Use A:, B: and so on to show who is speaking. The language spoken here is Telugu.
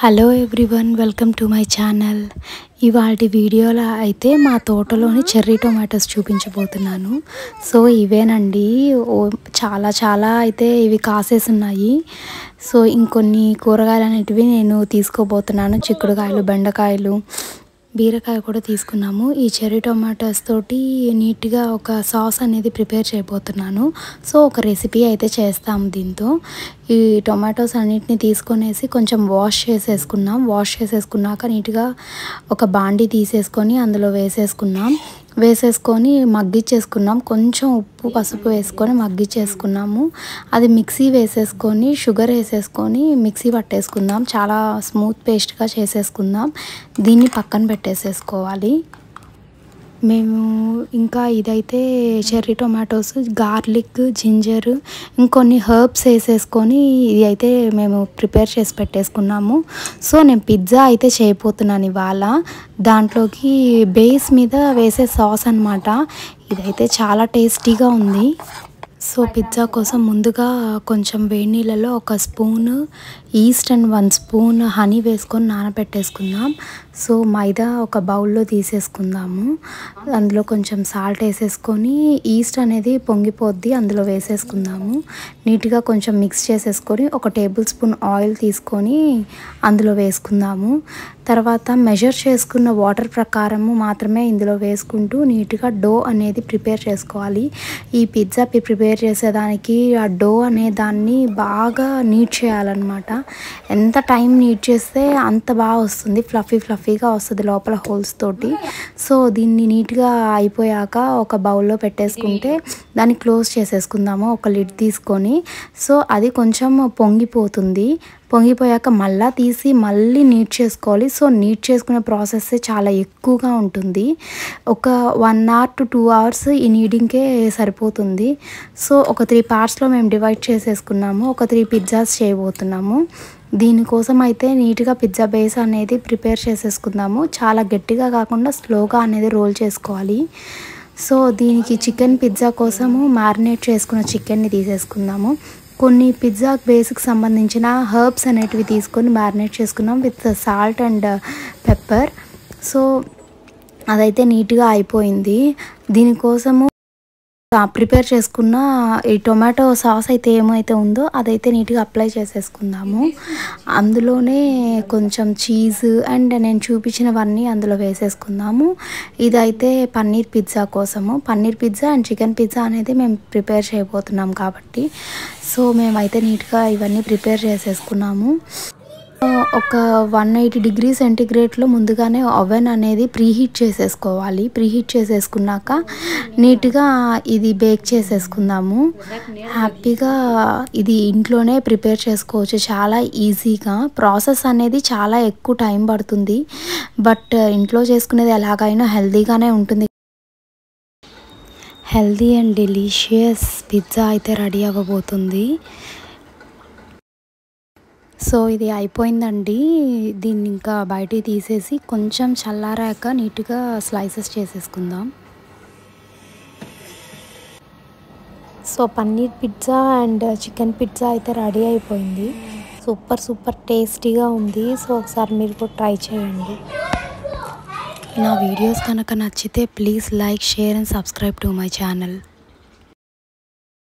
A: Hello everyone, welcome to my channel. ఇవాల్టి వీడియోలో అయితే మా తోటలోని చెర్రీ టొమాటోస్ చూపించబోతున్నాను. సో ఇవేనండి, చాలా చాలా అయితే ఇవి కాసేసి ఉన్నాయి. సో ఇంకొన్ని కూరగాయలు అనేటివి నేను తీసుకోబోతున్నాను. చిక్కుడుకాయలు, బెండకాయలు, బీరకాయ కూడా తీసుకున్నాము. ఈ చెర్రీ టొమాటోస్ తోటి నీట్గా ఒక సాస్ అనేది ప్రిపేర్ చేయబోతున్నాను. సో ఒక రెసిపీ అయితే చేస్తాము దీంతో. ఈ టొమాటోస్ అన్నిటిని తీసుకొనేసి కొంచెం వాష్ చేసేసుకున్నాక నీట్గా ఒక బాండీ తీసేసుకొని అందులో వేసేసుకొని మగ్గిచ్చేసుకున్నాం. కొంచెం ఉప్పు పసుపు వేసుకొని మగ్గిచ్చేసుకున్నాము. అది మిక్సీ వేసేసుకొని షుగర్ వేసేసుకొని మిక్సీ పట్టేసుకుందాం. చాలా స్మూత్ పేస్ట్గా చేసేసుకుందాం. దీన్ని పక్కన పెట్టేసేసుకోవాలి. మేము ఇంకా ఇదైతే చెర్రీ టొమాటోస్, గార్లిక్, జింజర్, ఇంకొన్ని హర్బ్స్ వేసేసుకొని ఇది అయితే మేము ప్రిపేర్ చేసి పెట్టేసుకున్నాము. సో నేను పిజ్జా అయితే చేయబోతున్నాను ఇవాళ. దాంట్లోకి బేస్ మీద వేసే సాస్ అన్నమాట. ఇదైతే చాలా టేస్టీగా ఉంది. సో పిజ్జా కోసం ముందుగా కొంచెం వేడి నీళ్ళలో ఒక spoon east and 1 spoon honey వేసుకొని నానబెట్టేసుకుందాం. సో మైదా ఒక బౌల్లో తీసేసుకుందాము. అందులో కొంచెం సాల్ట్ వేసేసుకొని ఈస్ట్ అనేది పొంగిపోద్ది, అందులో వేసేసుకుందాము. నీట్గా కొంచెం మిక్స్ చేసేసుకొని ఒక టేబుల్ స్పూన్ ఆయిల్ తీసుకొని అందులో వేసుకుందాము. తర్వాత మెజర్ చేసుకున్న వాటర్ ప్రకారము మాత్రమే ఇందులో వేసుకుంటూ నీట్గా డో అనేది ప్రిపేర్ చేసుకోవాలి. ఈ పిజ్జా ప్రిపేర్ చేసేదానికి ఆ డో అనే దాన్ని బాగా నీట్ చేయాలన్నమాట. ఎంత టైం నీట్ చేస్తే అంత బాగా వస్తుంది, ఫ్లఫీగా వస్తుంది లోపల హోల్స్ తోటి. సో దీన్ని నీట్గా అయిపోయాక ఒక బౌల్లో పెట్టేసుకుంటే దాన్ని క్లోజ్ చేసేసుకుందాము ఒక లిడ్ తీసుకొని. సో అది కొంచెం పొంగిపోయాక మళ్ళీ తీసి మళ్ళీ నీట్ చేసుకోవాలి. సో నీట్ చేసుకునే ప్రాసెస్ చాలా ఎక్కువగా ఉంటుంది. ఒక 1 hour to 2 hours ఈ నీడింగ్కే సరిపోతుంది. సో ఒక 3 partsలో మేము డివైడ్ చేసేసుకున్నాము. ఒక 3 పిజ్జాస్ చేయబోతున్నాము. దీనికోసం అయితే నీట్గా పిజ్జా బేస్ అనేది ప్రిపేర్ చేసేసుకుందాము. చాలా గట్టిగా కాకుండా స్లోగా అనేది రోల్ చేసుకోవాలి. సో దీనికి చికెన్ పిజ్జా కోసము మ్యారినేట్ చేసుకున్న చికెన్ని తీసేసుకుందాము. కొన్ని పిజ్జా బేస్కి సంబంధించిన హర్బ్స్ అనేటివి తీసుకొని మ్యారినేట్ చేసుకున్నాం with salt and pepper. So అదైతే నీట్గా అయిపోయింది. దీనికోసము ప్రిపేర్ చేసుకున్న ఈ టొమాటో సాస్ అయితే ఏమైతే ఉందో అదైతే నీట్గా అప్లై చేసేసుకుందాము. అందులోనే కొంచెం చీజ్ అండ్ నేను చూపించినవన్నీ అందులో వేసేసుకుందాము. ఇదైతే పన్నీర్ పిజ్జా కోసము. Paneer pizza and chicken pizza అనేది మేము ప్రిపేర్ చేయబోతున్నాం కాబట్టి సో మేమైతే నీట్గా ఇవన్నీ ప్రిపేర్ చేసేసుకున్నాము. ఒక 180 degrees సెంటిగ్రేడ్లో ముందుగానే ఓవెన్ అనేది ప్రీహీట్ చేసేసుకోవాలి. ప్రీహీట్ చేసేసుకున్నాక నీట్గా ఇది బేక్ చేసేసుకుందాము. హ్యాపీగా ఇది ఇంట్లోనే ప్రిపేర్ చేసుకోవచ్చు చాలా ఈజీగా. ప్రాసెస్ అనేది చాలా ఎక్కువ టైం పడుతుంది, బట్ ఇంట్లో చేసుకునేది ఎలాగైనా హెల్తీగానే ఉంటుంది. హెల్తీ అండ్ డెలీషియస్ పిజ్జా అయితే రెడీ అవ్వబోతుంది. సో ఇది అయిపోయిందండి. దీన్ని ఇంకా బయటికి తీసేసి కొంచెం చల్లారాక నీట్గా స్లైసెస్ చేసేసుకుందాం. So paneer pizza and chicken pizza అయితే రెడీ అయిపోయింది. సూపర్ టేస్టీగా ఉంది. సో ఒకసారి మీరు కూడా ట్రై చేయండి. నా వీడియోస్ కనుక నచ్చితే please like, share and subscribe to my channel.